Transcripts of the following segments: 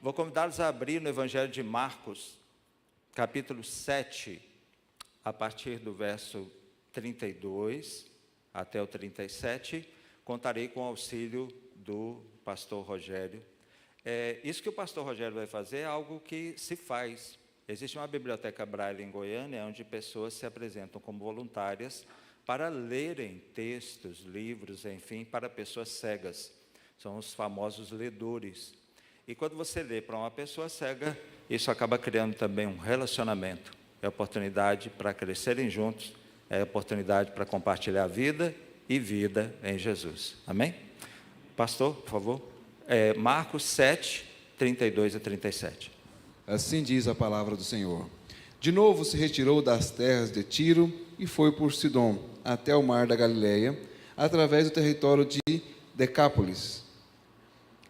Vou convidá-los a abrir no Evangelho de Marcos, capítulo 7, a partir do verso 32 até o 37. Contarei com o auxílio do pastor Rogério. Isso que o pastor Rogério vai fazer é algo que se faz. Existe uma biblioteca Braille em Goiânia, onde pessoas se apresentam como voluntárias para lerem textos, livros, enfim, para pessoas cegas. São os famosos ledores. E quando você lê para uma pessoa cega, isso acaba criando também um relacionamento. É oportunidade para crescerem juntos, é oportunidade para compartilhar vida e vida em Jesus. Amém? Pastor, por favor. Marcos 7, 32 a 37. Assim diz a palavra do Senhor. De novo se retirou das terras de Tiro e foi por Sidom, até o mar da Galileia, através do território de Decápolis.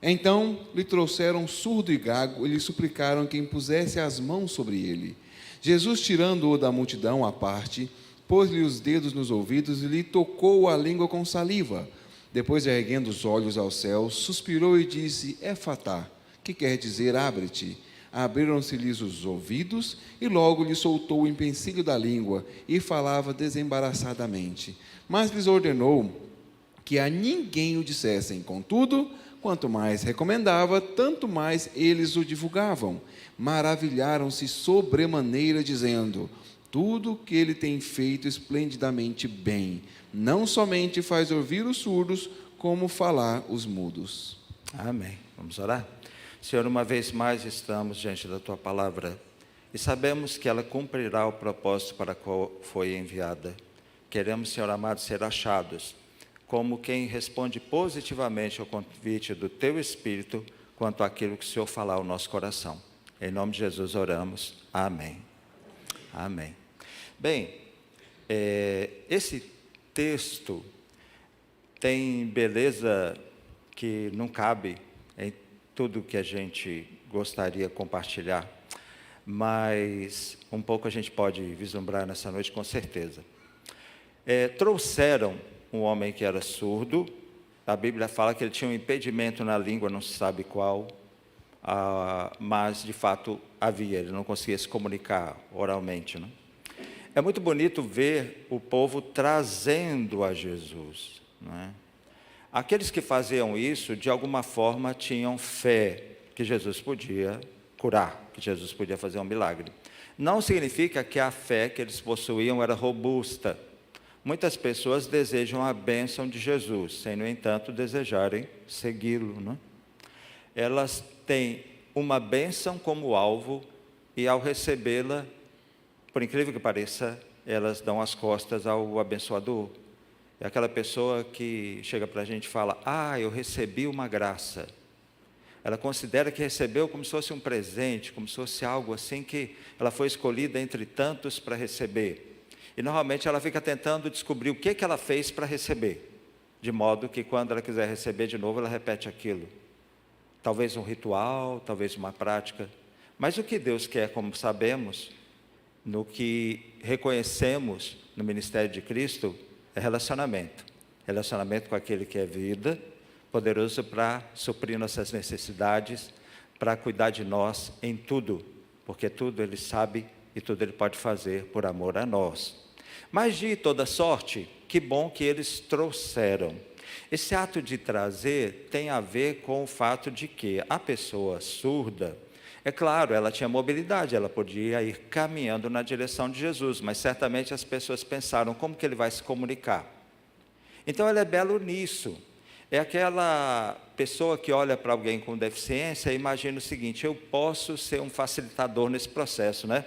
Então lhe trouxeram um surdo e gago e lhe suplicaram que impusesse as mãos sobre ele. Jesus, tirando-o da multidão à parte, pôs-lhe os dedos nos ouvidos e lhe tocou a língua com saliva. Depois, erguendo os olhos ao céu, suspirou e disse: Éfatá, que quer dizer abre-te. Abriram-se-lhes os ouvidos e logo lhe soltou o empecilho da língua e falava desembaraçadamente. Mas lhes ordenou que a ninguém o dissessem. Contudo, quanto mais recomendava, tanto mais eles o divulgavam. Maravilharam-se sobremaneira, dizendo: tudo o que ele tem feito esplendidamente bem. Não somente faz ouvir os surdos, como falar os mudos. Amém. Vamos orar? Senhor, uma vez mais estamos diante da Tua palavra e sabemos que ela cumprirá o propósito para qual foi enviada. Queremos, Senhor amado, ser achados como quem responde positivamente ao convite do Teu Espírito quanto àquilo que o Senhor falar ao nosso coração. Em nome de Jesus oramos. Amém. Amém. Bem, esse texto tem beleza que não cabe em tudo que a gente gostaria de compartilhar, mas um pouco a gente pode vislumbrar nessa noite com certeza. Trouxeram um homem que era surdo. A Bíblia fala que ele tinha um impedimento na língua, não se sabe qual, mas de fato havia, ele não conseguia se comunicar oralmente, né? É muito bonito ver o povo trazendo a Jesus, né? Aqueles que faziam isso, de alguma forma, tinham fé que Jesus podia curar, que Jesus podia fazer um milagre. Não significa que a fé que eles possuíam era robusta. Muitas pessoas desejam a bênção de Jesus, sem, no entanto, desejarem segui-lo, né? Elas têm uma bênção como alvo e, ao recebê-la, por incrível que pareça, elas dão as costas ao abençoador. É aquela pessoa que chega para a gente e fala: eu recebi uma graça. Ela considera que recebeu como se fosse um presente, como se fosse algo assim que ela foi escolhida entre tantos para receber. E normalmente ela fica tentando descobrir o que ela fez para receber, de modo que quando ela quiser receber de novo, ela repete aquilo. Talvez um ritual, talvez uma prática. Mas o que Deus quer, como sabemos, no que reconhecemos no ministério de Cristo, é relacionamento. Relacionamento com aquele que é vida, poderoso para suprir nossas necessidades, para cuidar de nós em tudo, porque tudo Ele sabe e tudo Ele pode fazer por amor a nós. Mas de toda sorte, que bom que eles trouxeram. Esse ato de trazer tem a ver com o fato de que a pessoa surda, é claro, ela tinha mobilidade, ela podia ir caminhando na direção de Jesus, mas certamente as pessoas pensaram: como que ele vai se comunicar? Então ele é belo nisso. É aquela pessoa que olha para alguém com deficiência e imagina o seguinte: eu posso ser um facilitador nesse processo, né?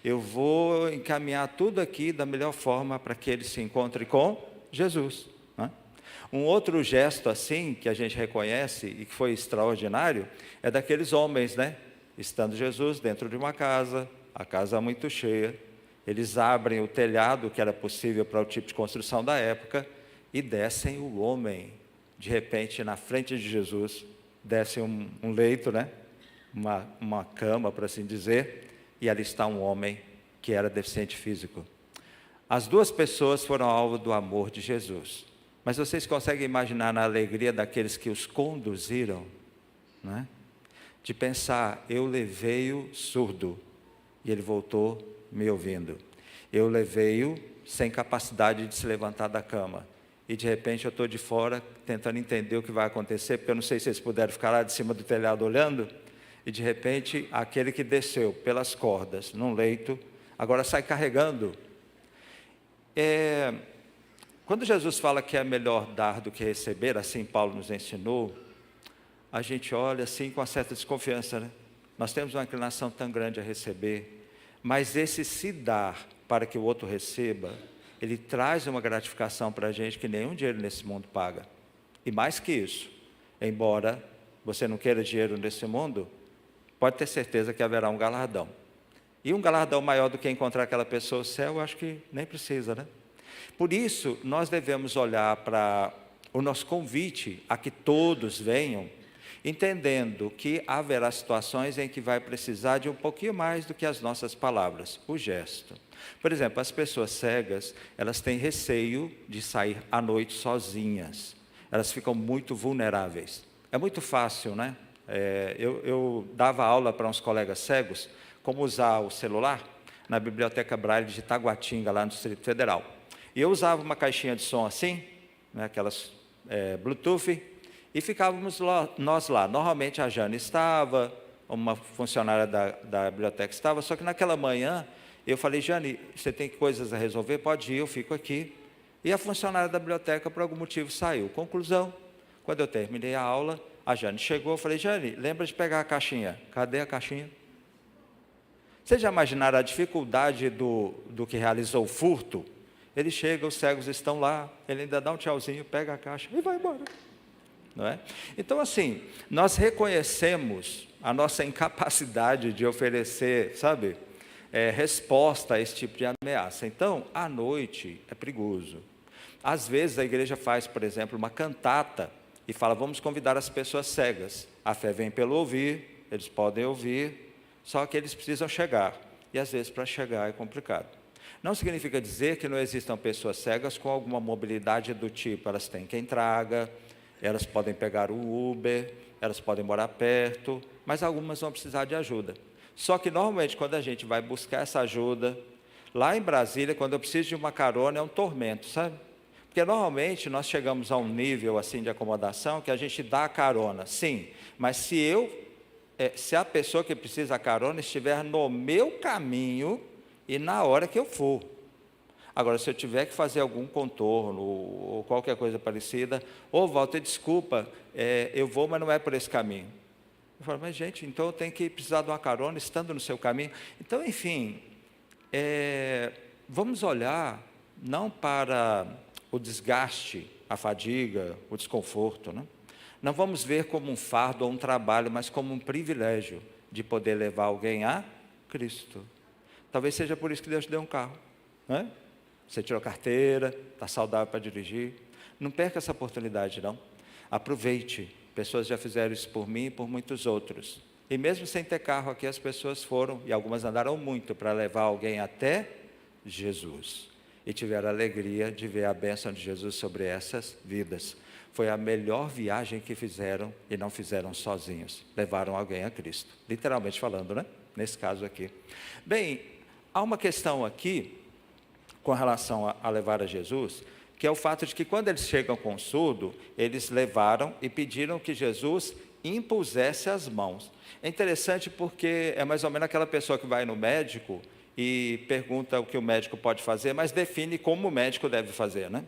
Eu vou encaminhar tudo aqui da melhor forma para que ele se encontre com Jesus, né? Um outro gesto assim, que a gente reconhece e que foi extraordinário, é daqueles homens, né? Estando Jesus dentro de uma casa, a casa muito cheia, eles abrem o telhado, que era possível para o tipo de construção da época, e descem o homem. De repente, na frente de Jesus, desce um leito, né? Uma cama, por assim dizer, e ali está um homem que era deficiente físico. As duas pessoas foram alvo do amor de Jesus. Mas vocês conseguem imaginar na alegria daqueles que os conduziram, né? de pensar, eu levei-o surdo, e ele voltou me ouvindo. Eu levei-o sem capacidade de se levantar da cama, e de repente eu estou de fora, tentando entender o que vai acontecer, porque eu não sei se eles puderam ficar lá de cima do telhado olhando, e de repente, aquele que desceu pelas cordas, num leito, agora sai carregando. Quando Jesus fala que é melhor dar do que receber, assim Paulo nos ensinou, a gente olha assim com uma certa desconfiança, né? Nós temos uma inclinação tão grande a receber, mas esse se dar para que o outro receba, ele traz uma gratificação para a gente que nenhum dinheiro nesse mundo paga. E mais que isso, embora você não queira dinheiro nesse mundo, pode ter certeza que haverá um galardão. E um galardão maior do que encontrar aquela pessoa no céu, eu acho que nem precisa, né? Por isso, nós devemos olhar para o nosso convite a que todos venham, entendendo que haverá situações em que vai precisar de um pouquinho mais do que as nossas palavras, o gesto. Por exemplo, as pessoas cegas, elas têm receio de sair à noite sozinhas. Elas ficam muito vulneráveis. É muito fácil, né? Eu dava aula para uns colegas cegos, como usar o celular, na Biblioteca Braille de Taguatinga, lá no Distrito Federal. E eu usava uma caixinha de som assim, né, aquelas Bluetooth, e ficávamos nós lá. Normalmente a Jane estava, uma funcionária da biblioteca estava, só que naquela manhã eu falei, Jane, você tem coisas a resolver? Pode ir, eu fico aqui. E a funcionária da biblioteca, por algum motivo, saiu. Conclusão, quando eu terminei a aula, a Jane chegou, eu falei, Jane, lembra de pegar a caixinha? Cadê a caixinha? Vocês já imaginaram a dificuldade do que realizou o furto? Ele chega, os cegos estão lá, ele ainda dá um tchauzinho, pega a caixa e vai embora. Não é? Então, assim, nós reconhecemos a nossa incapacidade de oferecer, sabe, resposta a esse tipo de ameaça. Então, à noite é perigoso. Às vezes a igreja faz, por exemplo, uma cantata e fala, vamos convidar as pessoas cegas. A fé vem pelo ouvir, eles podem ouvir, só que eles precisam chegar. E às vezes para chegar é complicado. Não significa dizer que não existam pessoas cegas com alguma mobilidade do tipo, elas têm quem traga, elas podem pegar o Uber, elas podem morar perto, mas algumas vão precisar de ajuda. Só que normalmente quando a gente vai buscar essa ajuda, lá em Brasília, quando eu preciso de uma carona, é um tormento, sabe? Porque normalmente nós chegamos a um nível assim de acomodação que a gente dá a carona, sim, mas se a pessoa que precisa da carona estiver no meu caminho e na hora que eu for. Agora, se eu tiver que fazer algum contorno ou qualquer coisa parecida, Walter, desculpa, eu vou, mas não é por esse caminho. Eu falo, mas gente, então eu tenho que precisar de uma carona estando no seu caminho. Então, enfim, vamos olhar não para o desgaste, a fadiga, o desconforto, né? Não vamos ver como um fardo ou um trabalho, mas como um privilégio de poder levar alguém a Cristo. Talvez seja por isso que Deus te deu um carro, né? Você tirou carteira, está saudável para dirigir. Não perca essa oportunidade, não. Aproveite. Pessoas já fizeram isso por mim e por muitos outros. E mesmo sem ter carro aqui, as pessoas foram, e algumas andaram muito, para levar alguém até Jesus. E tiveram a alegria de ver a bênção de Jesus sobre essas vidas. Foi a melhor viagem que fizeram e não fizeram sozinhos. Levaram alguém a Cristo. Literalmente falando, né? Nesse caso aqui. Bem, há uma questão aqui com relação a levar a Jesus, que é o fato de que quando eles chegam com o surdo, eles levaram e pediram que Jesus impusesse as mãos. É interessante porque é mais ou menos aquela pessoa que vai no médico e pergunta o que o médico pode fazer, mas define como o médico deve fazer, né?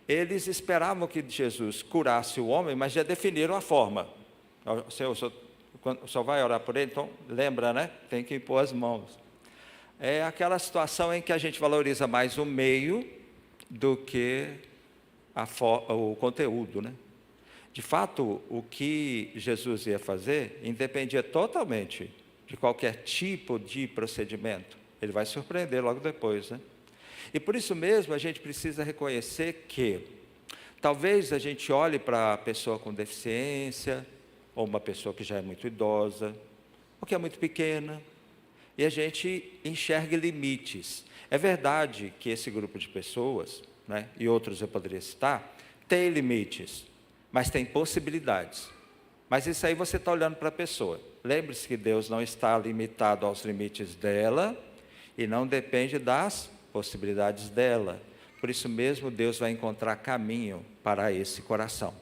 Eles esperavam que Jesus curasse o homem, mas já definiram a forma. O senhor vai orar por ele? Então, lembra, né? Tem que impor as mãos. É aquela situação em que a gente valoriza mais o meio do que o conteúdo, né? De fato, o que Jesus ia fazer independia totalmente de qualquer tipo de procedimento. Ele vai surpreender logo depois, né? E por isso mesmo a gente precisa reconhecer que talvez a gente olhe para a pessoa com deficiência, ou uma pessoa que já é muito idosa, ou que é muito pequena, e a gente enxergue limites. É verdade que esse grupo de pessoas, né, e outros eu poderia citar, tem limites, mas tem possibilidades. Mas isso aí você está olhando para a pessoa. Lembre-se que Deus não está limitado aos limites dela e não depende das possibilidades dela. Por isso mesmo, Deus vai encontrar caminho para esse coração.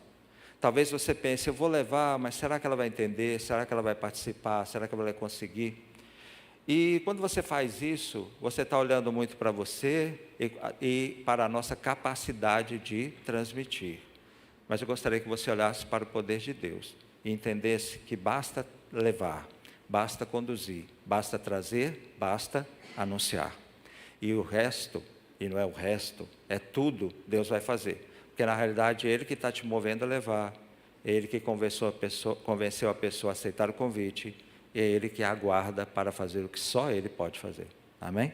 Talvez você pense, eu vou levar, mas será que ela vai entender? Será que ela vai participar? Será que ela vai conseguir? E quando você faz isso, você está olhando muito para você e para a nossa capacidade de transmitir. Mas eu gostaria que você olhasse para o poder de Deus e entendesse que basta levar, basta conduzir, basta trazer, basta anunciar. E o resto, e não é o resto, é tudo Deus vai fazer. Porque na realidade é Ele que está te movendo a levar, é Ele que convenceu a pessoa a aceitar o convite, e é Ele que aguarda para fazer o que só Ele pode fazer. Amém?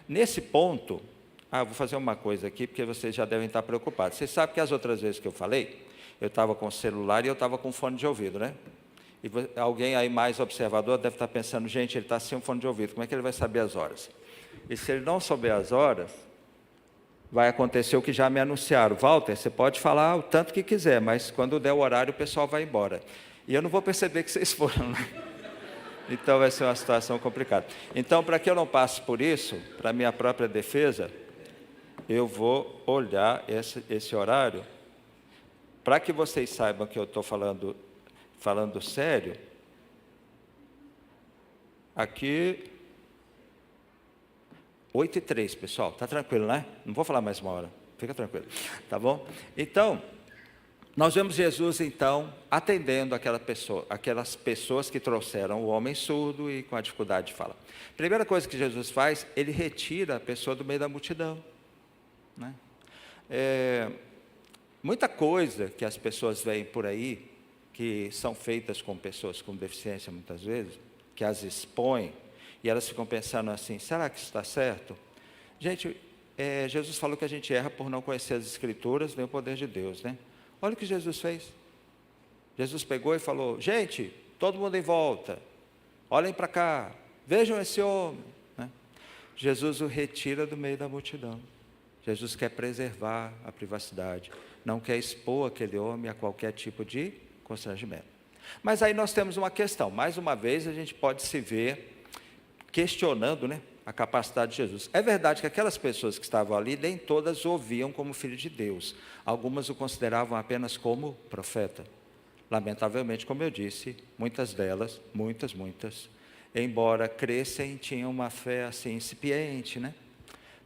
Nesse ponto, vou fazer uma coisa aqui, porque vocês já devem estar preocupados. Vocês sabem que as outras vezes que eu falei, eu estava com o celular e eu estava com fone de ouvido, né? E alguém aí mais observador deve estar pensando, gente, ele está sem um fone de ouvido, como é que ele vai saber as horas? E se ele não souber as horas, vai acontecer o que já me anunciaram. Walter, você pode falar o tanto que quiser, mas quando der o horário, o pessoal vai embora. E eu não vou perceber que vocês foram, né? Então vai ser uma situação complicada. Então, para que eu não passe por isso, para minha própria defesa, eu vou olhar esse horário, para que vocês saibam que eu estou falando sério. Aqui, 8h03, pessoal, está tranquilo, né? Não vou falar mais uma hora, fica tranquilo, tá bom? Então, nós vemos Jesus, então, atendendo aquelas pessoas que trouxeram o homem surdo e com a dificuldade de falar. Primeira coisa que Jesus faz, Ele retira a pessoa do meio da multidão, né? Muita coisa que as pessoas veem por aí, que são feitas com pessoas com deficiência muitas vezes, que as expõem, e elas ficam pensando assim, será que isso está certo? Gente, Jesus falou que a gente erra por não conhecer as Escrituras, nem o poder de Deus, né? Olha o que Jesus fez. Jesus pegou e falou, gente, todo mundo em volta, olhem para cá, vejam esse homem, né? Jesus o retira do meio da multidão. Jesus quer preservar a privacidade, não quer expor aquele homem a qualquer tipo de constrangimento. Mas aí nós temos uma questão, mais uma vez a gente pode se ver questionando, né, a capacidade de Jesus. É verdade que aquelas pessoas que estavam ali, nem todas o ouviam como filho de Deus, algumas o consideravam apenas como profeta. Lamentavelmente, como eu disse, muitas delas, muitas, embora crescem, tinham uma fé assim incipiente, né?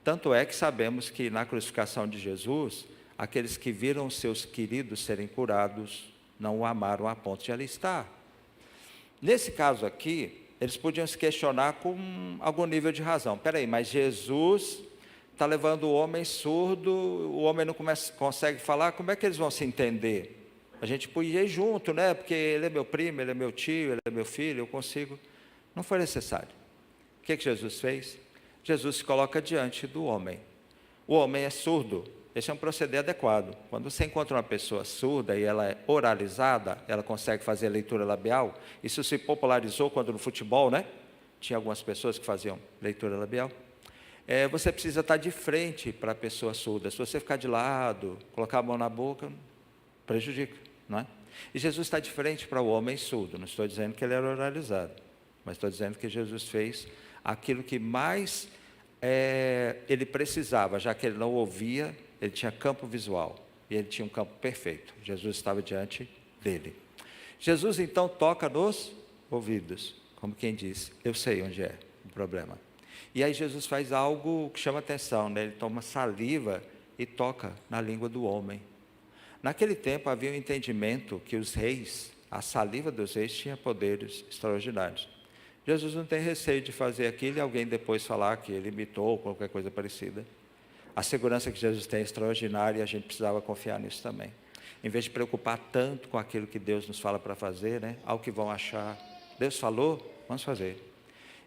Tanto é que sabemos que na crucificação de Jesus, aqueles que viram seus queridos serem curados, não o amaram a ponto de ali estar. Nesse caso aqui, eles podiam se questionar com algum nível de razão. Espera aí, mas Jesus está levando o homem surdo, o homem não consegue falar, como é que eles vão se entender? A gente podia ir junto, né? Porque ele é meu primo, ele é meu tio, ele é meu filho, eu consigo. Não foi necessário. O que Jesus fez? Jesus se coloca diante do homem. O homem é surdo. Esse é um proceder adequado. Quando você encontra uma pessoa surda e ela é oralizada, ela consegue fazer leitura labial. Isso se popularizou quando no futebol, né? Tinha algumas pessoas que faziam leitura labial. Você precisa estar de frente para a pessoa surda. Se você ficar de lado, colocar a mão na boca, prejudica, não é? E Jesus está de frente para o homem surdo. Não estou dizendo que ele era oralizado, mas estou dizendo que Jesus fez aquilo que mais ele precisava, já que ele não ouvia, ele tinha campo visual, e ele tinha um campo perfeito. Jesus estava diante dele. Jesus então toca nos ouvidos, como quem diz, eu sei onde é o problema. E aí Jesus faz algo que chama atenção, né? Ele toma saliva e toca na língua do homem. Naquele tempo havia um entendimento que os reis, a saliva dos reis tinha poderes extraordinários. Jesus não tem receio de fazer aquilo e alguém depois falar que ele imitou ou qualquer coisa parecida. A segurança que Jesus tem é extraordinária e a gente precisava confiar nisso também. Em vez de preocupar tanto com aquilo que Deus nos fala para fazer, né? Ao que vão achar. Deus falou, vamos fazer.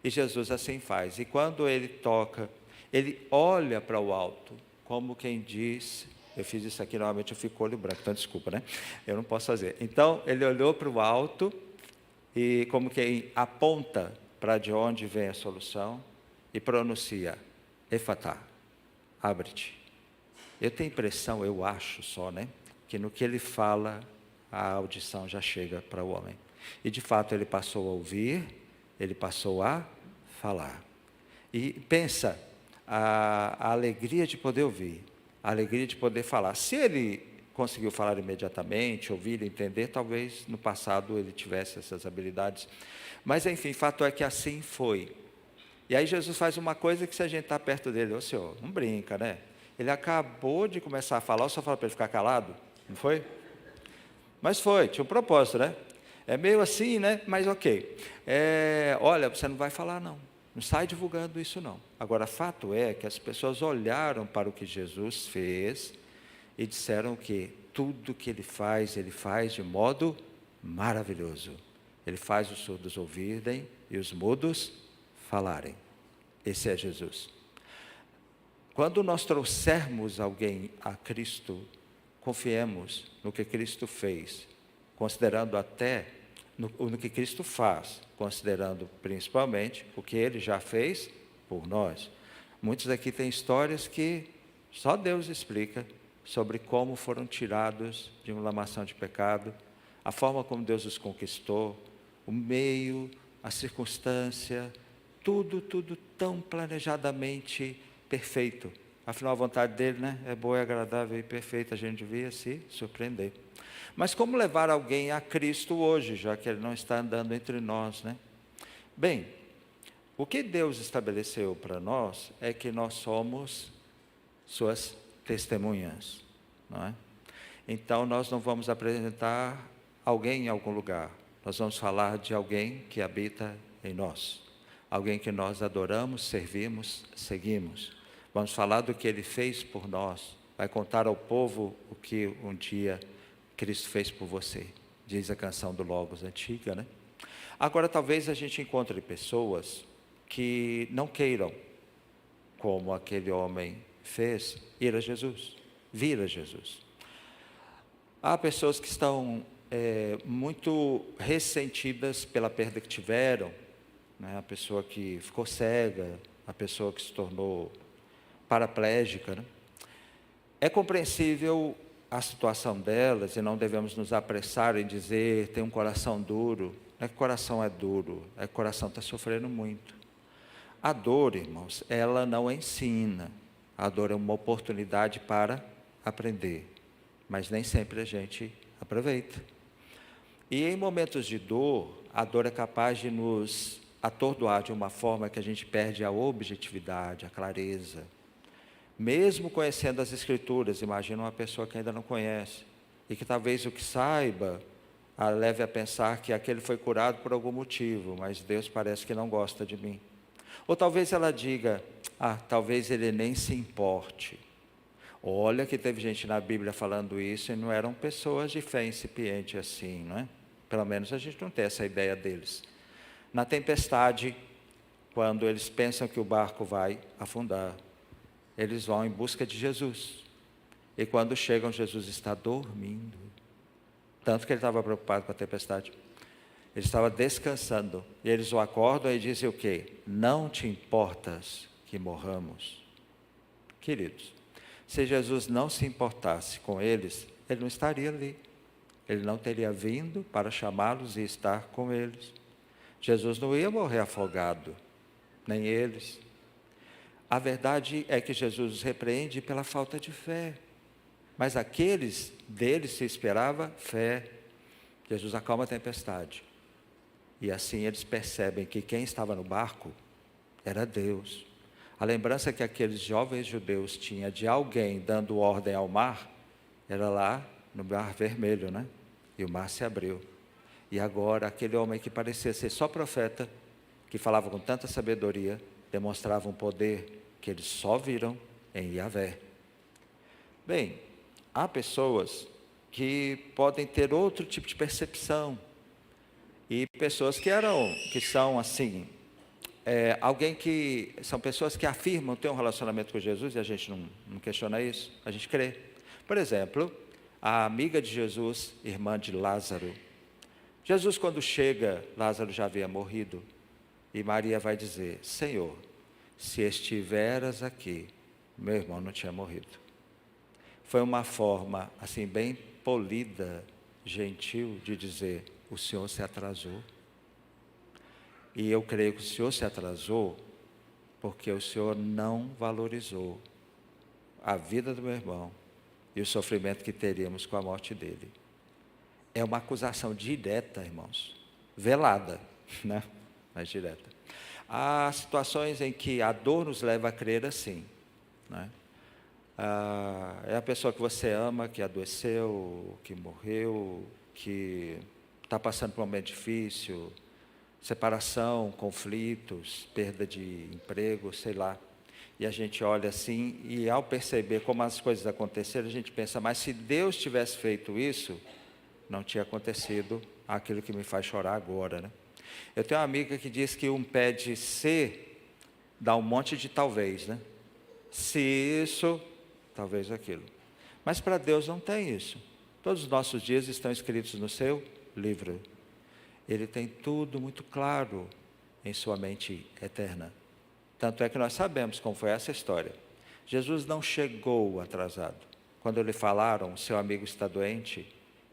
E Jesus assim faz. E quando ele toca, ele olha para o alto, como quem diz, eu fiz isso aqui, normalmente eu fico com o olho branco, então desculpa, né? Eu não posso fazer. Então, ele olhou para o alto, e como quem aponta para de onde vem a solução e pronuncia, Efatá, abre-te. Eu tenho impressão, eu acho só, né? Que no que ele fala, a audição já chega para o homem. E de fato ele passou a ouvir, ele passou a falar. E pensa, a alegria de poder ouvir, a alegria de poder falar. Se ele conseguiu falar imediatamente, ouvir, entender, talvez no passado ele tivesse essas habilidades. Mas enfim, fato é que assim foi. E aí Jesus faz uma coisa que, se a gente está perto dele, ô senhor, não brinca, né? Ele acabou de começar a falar, eu só falo para ele ficar calado, não foi? Mas foi, tinha um propósito, né? É meio assim, né? Mas ok. Olha, você não vai falar não. Não sai divulgando isso não. Agora, fato é que as pessoas olharam para o que Jesus fez e disseram que tudo que ele faz de modo maravilhoso. Ele faz os surdos ouvirem e os mudos falarem. Esse é Jesus. Quando nós trouxermos alguém a Cristo, confiemos no que Cristo fez, considerando até no que Cristo faz, considerando principalmente o que Ele já fez por nós. Muitos aqui têm histórias que só Deus explica sobre como foram tirados de uma lamação de pecado, a forma como Deus os conquistou, o meio, a circunstância, tudo tão planejadamente perfeito. Afinal, a vontade dele, né, é boa, é agradável e perfeita, a gente devia se surpreender. Mas como levar alguém a Cristo hoje, já que ele não está andando entre nós, né? Bem, o que Deus estabeleceu para nós é que nós somos suas testemunhas, não é? Então, nós não vamos apresentar alguém em algum lugar, nós vamos falar de alguém que habita em nós, alguém que nós adoramos, servimos, seguimos. Vamos falar do que Ele fez por nós, vai contar ao povo o que um dia Cristo fez por você, diz a canção do Logos antiga, né? Agora, talvez a gente encontre pessoas que não queiram, como aquele homem fez, ir a Jesus, vir a Jesus. Há pessoas que estão muito ressentidas pela perda que tiveram, né? A pessoa que ficou cega, a pessoa que se tornou paraplégica, né? É compreensível a situação delas e não devemos nos apressar em dizer, tem um coração duro. Não é que o coração é duro, é que o coração está sofrendo muito. A dor, irmãos, ela não ensina. A dor é uma oportunidade para aprender, mas nem sempre a gente aproveita. E em momentos de dor, a dor é capaz de nos atordoar de uma forma que a gente perde a objetividade, a clareza. Mesmo conhecendo as Escrituras, imagina uma pessoa que ainda não conhece, e que talvez o que saiba a leve a pensar que aquele foi curado por algum motivo, mas Deus parece que não gosta de mim. Ou talvez ela diga, talvez ele nem se importe. Olha que teve gente na Bíblia falando isso e não eram pessoas de fé incipiente assim, não é? Pelo menos a gente não tem essa ideia deles. Na tempestade, quando eles pensam que o barco vai afundar, eles vão em busca de Jesus. E quando chegam, Jesus está dormindo. Tanto que ele estava preocupado com a tempestade. Ele estava descansando. E eles o acordam e dizem o quê? Não te importas que morramos? Queridos, se Jesus não se importasse com eles, ele não estaria ali. Ele não teria vindo para chamá-los e estar com eles. Jesus não ia morrer afogado, nem eles. A verdade é que Jesus os repreende pela falta de fé. Mas aqueles deles se esperava fé. Jesus acalma a tempestade. E assim eles percebem que quem estava no barco era Deus. A lembrança que aqueles jovens judeus tinham de alguém dando ordem ao mar, era lá no Mar Vermelho, né? E o mar se abriu. E agora aquele homem que parecia ser só profeta, que falava com tanta sabedoria, demonstrava um poder que eles só viram em Yahvé. Bem, há pessoas que podem ter outro tipo de percepção, e pessoas que são assim, são pessoas que afirmam ter um relacionamento com Jesus, e a gente não questiona isso, a gente crê. Por exemplo, a amiga de Jesus, irmã de Lázaro. Jesus, quando chega, Lázaro já havia morrido, e Maria vai dizer, Senhor, se estiveras aqui, meu irmão não tinha morrido. Foi uma forma, assim, bem polida, gentil de dizer: o senhor se atrasou. E eu creio que o senhor se atrasou porque o senhor não valorizou a vida do meu irmão e o sofrimento que teríamos com a morte dele. É uma acusação direta, irmãos, velada, né? Mas direta. Há situações em que a dor nos leva a crer assim, né? É a pessoa que você ama, que adoeceu, que morreu, que está passando por um momento difícil, separação, conflitos, perda de emprego, sei lá. E a gente olha assim, e ao perceber como as coisas aconteceram, a gente pensa: mas se Deus tivesse feito isso, não tinha acontecido aquilo que me faz chorar agora, né? Eu tenho uma amiga que diz que um pé de se dá um monte de talvez, né? Se isso, talvez aquilo. Mas para Deus não tem isso. Todos os nossos dias estão escritos no seu livro. Ele tem tudo muito claro em sua mente eterna. Tanto é que nós sabemos como foi essa história. Jesus não chegou atrasado. Quando lhe falaram: seu amigo está doente,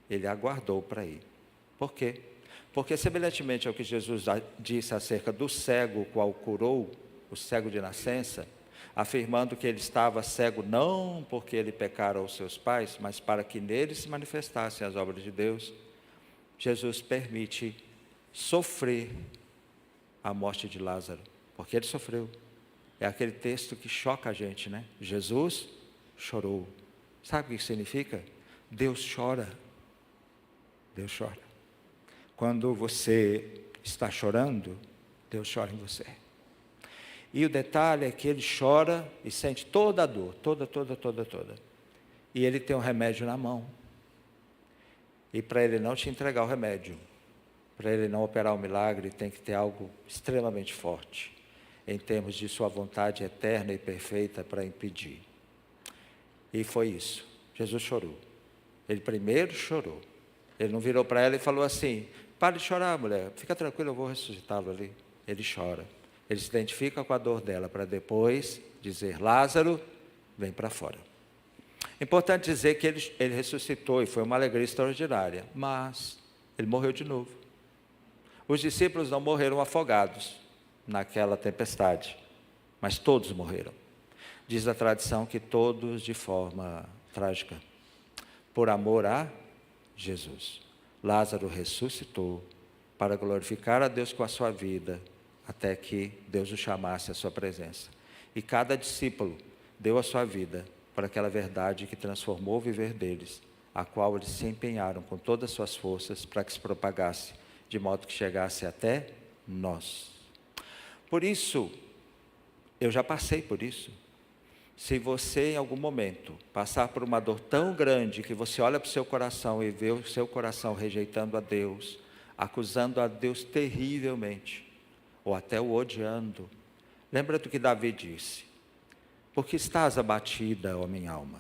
ele aguardou para ir. Por quê? Porque, semelhantemente ao que Jesus disse acerca do cego, qual curou, o cego de nascença, afirmando que ele estava cego não porque ele pecara aos seus pais, mas para que nele se manifestassem as obras de Deus, Jesus permite sofrer a morte de Lázaro, porque ele sofreu. É aquele texto que choca a gente, né? Jesus chorou. Sabe o que significa? Deus chora. Deus chora. Quando você está chorando, Deus chora em você. E o detalhe é que ele chora e sente toda a dor, toda. E ele tem um remédio na mão. E para ele não te entregar o remédio, para ele não operar o milagre, tem que ter algo extremamente forte, em termos de sua vontade eterna e perfeita para impedir. E foi isso. Jesus chorou. Ele primeiro chorou. Ele não virou para ela e falou assim: pare de chorar, mulher, fica tranquila, eu vou ressuscitá-lo ali. Ele chora. Ele se identifica com a dor dela, para depois dizer: Lázaro, vem para fora. Importante dizer que ele ressuscitou e foi uma alegria extraordinária, mas ele morreu de novo. Os discípulos não morreram afogados naquela tempestade, mas todos morreram. Diz a tradição que todos de forma trágica, por amor a Jesus. Lázaro ressuscitou para glorificar a Deus com a sua vida, até que Deus o chamasse à sua presença. E cada discípulo deu a sua vida para aquela verdade que transformou o viver deles, a qual eles se empenharam com todas as suas forças para que se propagasse, de modo que chegasse até nós. Por isso, eu já passei por isso. Se você em algum momento passar por uma dor tão grande que você olha para o seu coração e vê o seu coração rejeitando a Deus, acusando a Deus terrivelmente, ou até o odiando, lembra do que Davi disse: porque estás abatida, ó minha alma.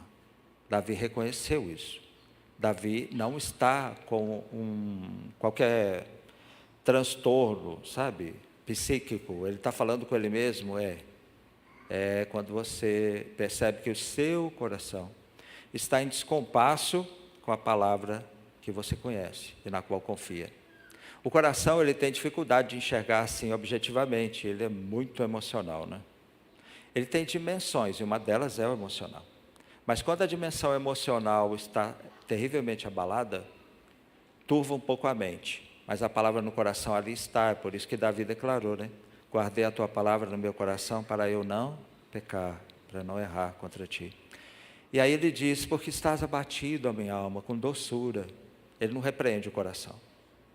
Davi reconheceu isso. Davi não está com qualquer transtorno, sabe, psíquico. Ele está falando com ele mesmo, é quando você percebe que o seu coração está em descompasso com a palavra que você conhece e na qual confia. O coração, ele tem dificuldade de enxergar assim objetivamente, ele é muito emocional, né? Ele tem dimensões, e uma delas é o emocional. Mas quando a dimensão emocional está terrivelmente abalada, turva um pouco a mente. Mas a palavra no coração ali está, é por isso que Davi declarou, né? Guardei a tua palavra no meu coração para eu não pecar, para não errar contra ti. E aí ele diz: porque estás abatido, a minha alma, com doçura. Ele não repreende o coração.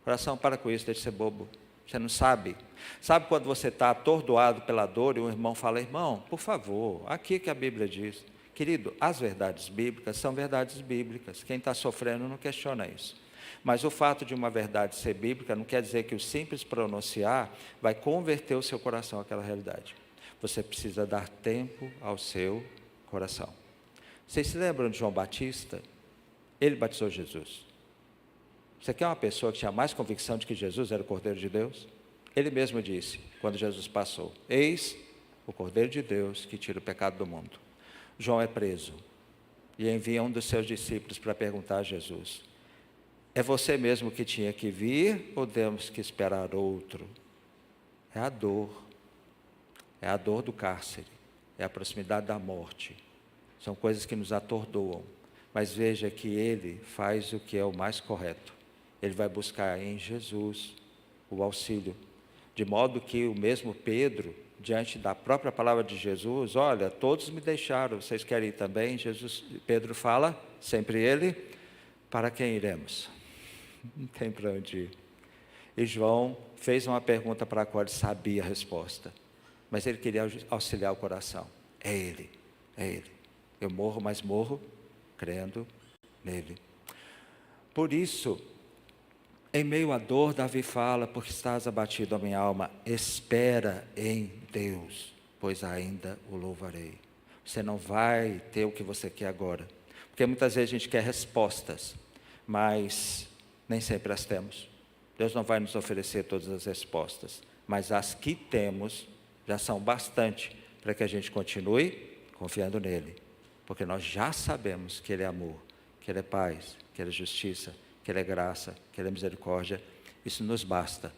Coração, para com isso, deixa de ser bobo. Você não sabe. Sabe quando você está atordoado pela dor e um irmão fala: irmão, por favor, aqui que a Bíblia diz. Querido, as verdades bíblicas são verdades bíblicas. Quem está sofrendo não questiona isso. Mas o fato de uma verdade ser bíblica não quer dizer que o simples pronunciar vai converter o seu coração àquela realidade. Você precisa dar tempo ao seu coração. Vocês se lembram de João Batista? Ele batizou Jesus. Você quer uma pessoa que tinha mais convicção de que Jesus era o Cordeiro de Deus? Ele mesmo disse, quando Jesus passou: eis o Cordeiro de Deus que tira o pecado do mundo. João é preso e envia um dos seus discípulos para perguntar a Jesus: É você mesmo que tinha que vir ou temos que esperar outro? É a dor do cárcere, é a proximidade da morte. São coisas que nos atordoam. Mas veja que Ele faz o que é o mais correto. Ele vai buscar em Jesus o auxílio. De modo que o mesmo Pedro, diante da própria palavra de Jesus, olha, todos me deixaram, vocês querem ir também? Pedro fala, sempre ele, para quem iremos? Não tem para onde ir. E João fez uma pergunta para a qual ele sabia a resposta, mas ele queria auxiliar o coração. É Ele. Eu morro, mas morro crendo nele. Por isso, em meio à dor, Davi fala, porque estás abatido a minha alma, espera em Deus, pois ainda o louvarei. Você não vai ter o que você quer agora, porque muitas vezes a gente quer respostas, mas nem sempre as temos. Deus não vai nos oferecer todas as respostas, mas as que temos já são bastante para que a gente continue confiando nele, porque nós já sabemos que Ele é amor, que Ele é paz, que Ele é justiça, que Ele é graça, que Ele é misericórdia. Isso nos basta.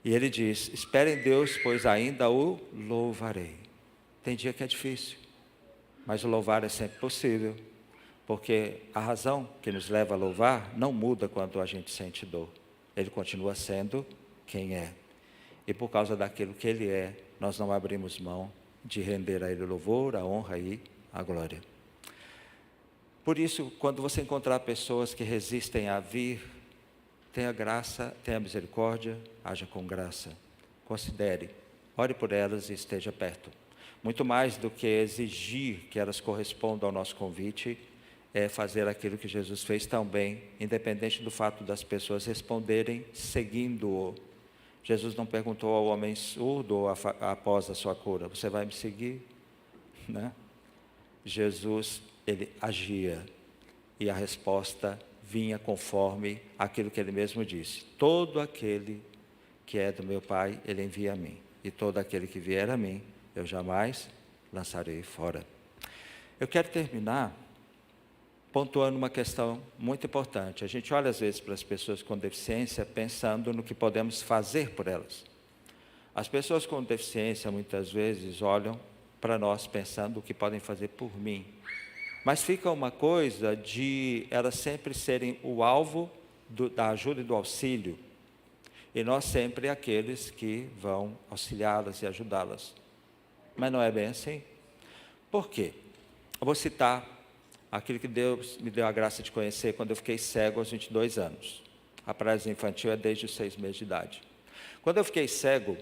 E Ele diz, espere em Deus, pois ainda o louvarei. Tem dia que é difícil, mas o louvar é sempre possível, porque a razão que nos leva a louvar não muda quando a gente sente dor. Ele continua sendo quem é. E por causa daquilo que Ele é, nós não abrimos mão de render a Ele o louvor, a honra e a glória. Por isso, quando você encontrar pessoas que resistem a vir, tenha graça, tenha misericórdia, haja com graça. Considere, ore por elas e esteja perto. Muito mais do que exigir que elas correspondam ao nosso convite, é fazer aquilo que Jesus fez também, independente do fato das pessoas responderem seguindo-o. Jesus não perguntou ao homem surdo após a sua cura, você vai me seguir? Né? Jesus, Ele agia, e a resposta vinha conforme aquilo que Ele mesmo disse. Todo aquele que é do meu Pai, Ele envia a mim. E todo aquele que vier a mim, eu jamais lançarei fora. Eu quero terminar pontuando uma questão muito importante. A gente olha às vezes para as pessoas com deficiência pensando no que podemos fazer por elas. As pessoas com deficiência muitas vezes olham para nós pensando o que podem fazer por mim. Mas fica uma coisa de elas sempre serem o alvo da ajuda e do auxílio. E nós sempre aqueles que vão auxiliá-las e ajudá-las. Mas não é bem assim. Por quê? Eu vou citar aquilo que Deus me deu a graça de conhecer quando eu fiquei cego aos 22 anos. A paralisia infantil é desde os 6 meses de idade. Quando eu fiquei cego,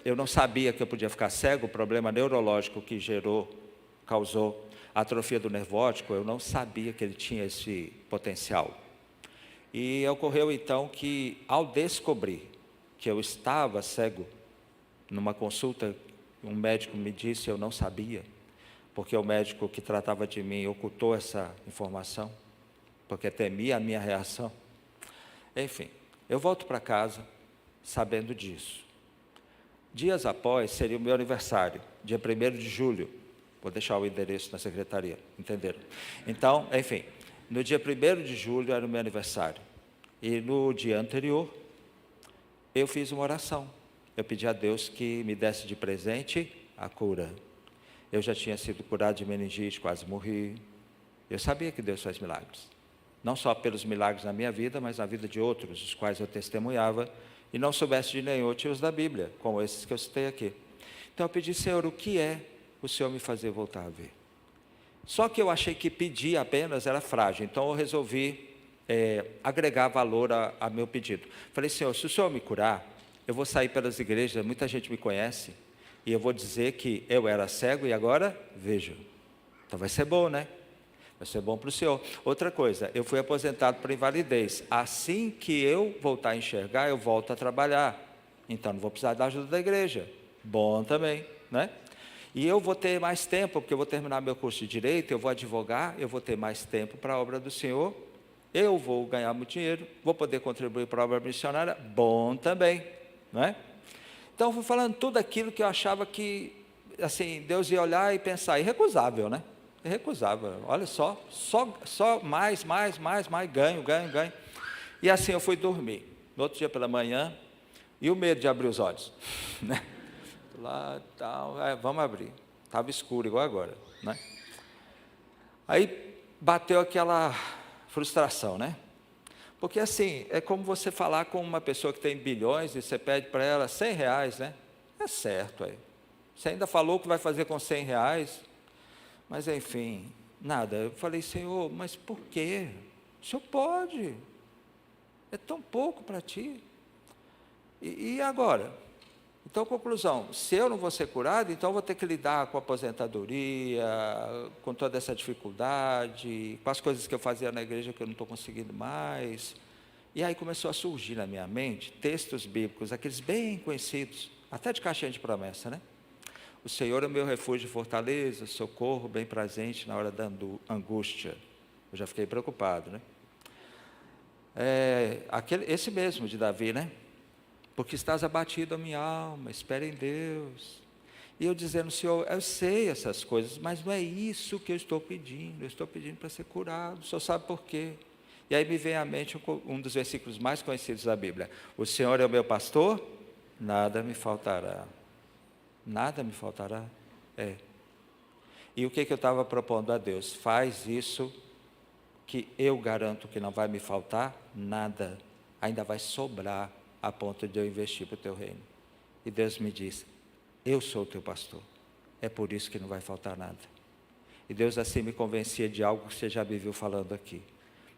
eu não sabia que eu podia ficar cego, o problema neurológico que causou a atrofia do nervo óptico, eu não sabia que ele tinha esse potencial. E ocorreu então que, ao descobrir que eu estava cego, numa consulta, um médico me disse, eu não sabia, porque o médico que tratava de mim ocultou essa informação, porque temia a minha reação. Enfim, eu volto para casa sabendo disso. Dias após seria o meu aniversário, dia 1º de julho. Vou deixar o endereço na secretaria, entenderam? Então, enfim, no dia 1º de julho era o meu aniversário. E no dia anterior, eu fiz uma oração. Eu pedi a Deus que me desse de presente a cura. Eu já tinha sido curado de meningite, quase morri. Eu sabia que Deus faz milagres. Não só pelos milagres na minha vida, mas na vida de outros, os quais eu testemunhava, e não soubesse de nenhum outros da Bíblia, como esses que eu citei aqui. Então eu pedi, Senhor, o que é o Senhor me fazer voltar a ver? Só que eu achei que pedir apenas era frágil, então eu resolvi agregar valor a meu pedido. Falei, Senhor, se o Senhor me curar, eu vou sair pelas igrejas, muita gente me conhece, e eu vou dizer que eu era cego e agora vejo. Então vai ser bom, né? Vai ser bom para o Senhor. Outra coisa, eu fui aposentado por invalidez. Assim que eu voltar a enxergar, eu volto a trabalhar. Então não vou precisar da ajuda da igreja. Bom também, né? E eu vou ter mais tempo, porque eu vou terminar meu curso de Direito, eu vou advogar, eu vou ter mais tempo para a obra do Senhor. Eu vou ganhar muito dinheiro, vou poder contribuir para a obra missionária. Bom também, né? Então, eu fui falando tudo aquilo que eu achava que, assim, Deus ia olhar e pensar, irrecusável, né? Eu recusava. Olha só mais, ganho. E assim eu fui dormir. No outro dia pela manhã, e o medo de abrir os olhos, né? Lá, tal, vamos abrir. Estava escuro igual agora, né? Aí bateu aquela frustração, né? Porque assim, é como você falar com uma pessoa que tem bilhões e você pede para ela R$ 100, né? É certo aí. Você ainda falou que vai fazer com R$ 100, mas enfim, nada. Eu falei, Senhor, mas por quê? O Senhor pode. É tão pouco para ti. E agora? Então, conclusão, se eu não vou ser curado, então eu vou ter que lidar com a aposentadoria, com toda essa dificuldade, com as coisas que eu fazia na igreja que eu não estou conseguindo mais. E aí começou a surgir na minha mente textos bíblicos, aqueles bem conhecidos, até de caixinha de promessa, né? O Senhor é o meu refúgio e fortaleza, socorro bem presente na hora da angústia. Eu já fiquei preocupado, né? Esse mesmo de Davi, né? Porque estás abatido a minha alma, espera em Deus. E eu dizendo, Senhor, eu sei essas coisas, mas não é isso que eu estou pedindo. Eu estou pedindo para ser curado, o Senhor sabe por quê. E aí me vem à mente um dos versículos mais conhecidos da Bíblia. O Senhor é o meu pastor, nada me faltará. Nada me faltará? E o que eu estava propondo a Deus? Faz isso que eu garanto que não vai me faltar nada. Ainda vai sobrar a ponto de eu investir para o teu reino. E Deus me diz, eu sou o teu pastor. É por isso que não vai faltar nada. E Deus assim me convencia de algo que você já me viu falando aqui.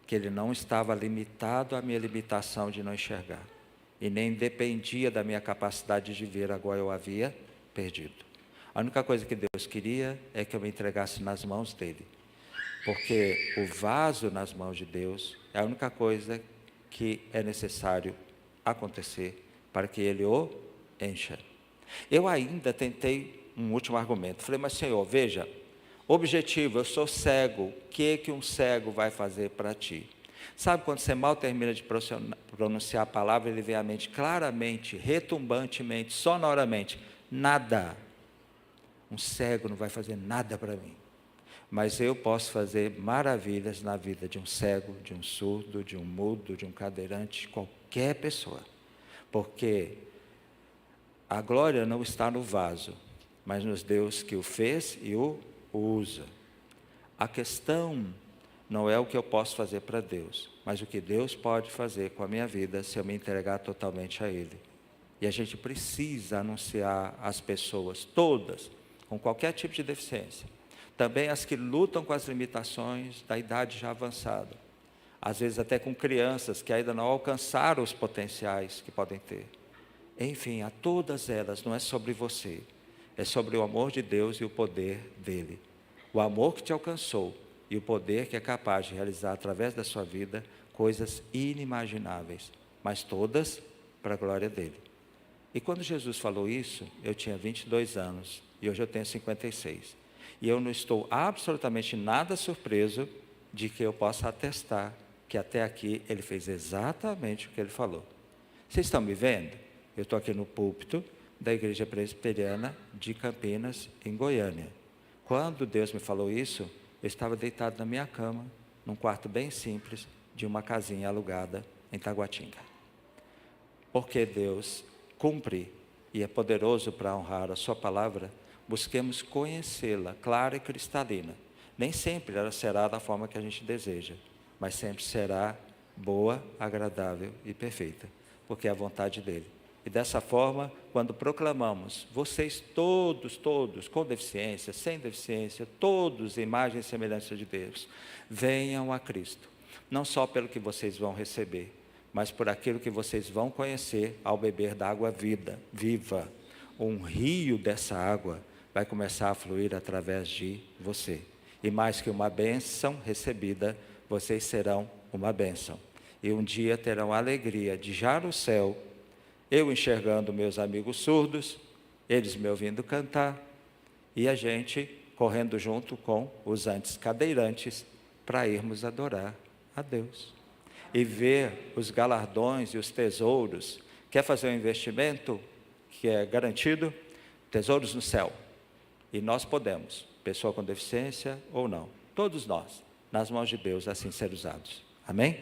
Que Ele não estava limitado à minha limitação de não enxergar. E nem dependia da minha capacidade de ver, agora eu havia perdido. A única coisa que Deus queria é que eu me entregasse nas mãos dEle. Porque o vaso nas mãos de Deus é a única coisa que é necessário acontecer para que Ele o encha. Eu ainda tentei um último argumento. Falei, mas Senhor, veja, objetivo, eu sou cego, o que um cego vai fazer para ti? Sabe quando você mal termina de pronunciar a palavra, ele vem à mente claramente, retumbantemente, sonoramente, nada. Um cego não vai fazer nada para mim. Mas eu posso fazer maravilhas na vida de um cego, de um surdo, de um mudo, de um cadeirante, qualquer pessoa. Porque a glória não está no vaso, mas nos Deus que o fez e o usa. A questão não é o que eu posso fazer para Deus, mas o que Deus pode fazer com a minha vida se eu me entregar totalmente a Ele. E a gente precisa anunciar às pessoas, todas, com qualquer tipo de deficiência, também as que lutam com as limitações da idade já avançada, às vezes até com crianças que ainda não alcançaram os potenciais que podem ter. Enfim, a todas elas, não é sobre você, é sobre o amor de Deus e o poder dEle. O amor que te alcançou e o poder que é capaz de realizar através da sua vida coisas inimagináveis, mas todas para a glória dEle. E quando Jesus falou isso, eu tinha 22 anos e hoje eu tenho 56. E eu não estou absolutamente nada surpreso de que eu possa atestar que até aqui Ele fez exatamente o que Ele falou. Vocês estão me vendo? Eu estou aqui no púlpito da Igreja Presbiteriana de Campinas, em Goiânia. Quando Deus me falou isso, eu estava deitado na minha cama, num quarto bem simples, de uma casinha alugada em Taguatinga. Porque Deus cumpre e é poderoso para honrar a sua palavra, busquemos conhecê-la, clara e cristalina. Nem sempre ela será da forma que a gente deseja, mas sempre será boa, agradável e perfeita, porque é a vontade dEle. E dessa forma, quando proclamamos, vocês todos, com deficiência, sem deficiência, todos imagem e semelhança de Deus, venham a Cristo, não só pelo que vocês vão receber, mas por aquilo que vocês vão conhecer ao beber da água viva. Um rio dessa água vai começar a fluir através de você. E mais que uma bênção recebida, vocês serão uma bênção. E um dia terão a alegria de já no céu, eu enxergando meus amigos surdos, eles me ouvindo cantar, e a gente correndo junto com os antes cadeirantes para irmos adorar a Deus. E ver os galardões e os tesouros. Quer fazer um investimento que é garantido? Tesouros no céu. E nós podemos, pessoa com deficiência ou não, todos nós, nas mãos de Deus, assim ser usados. Amém?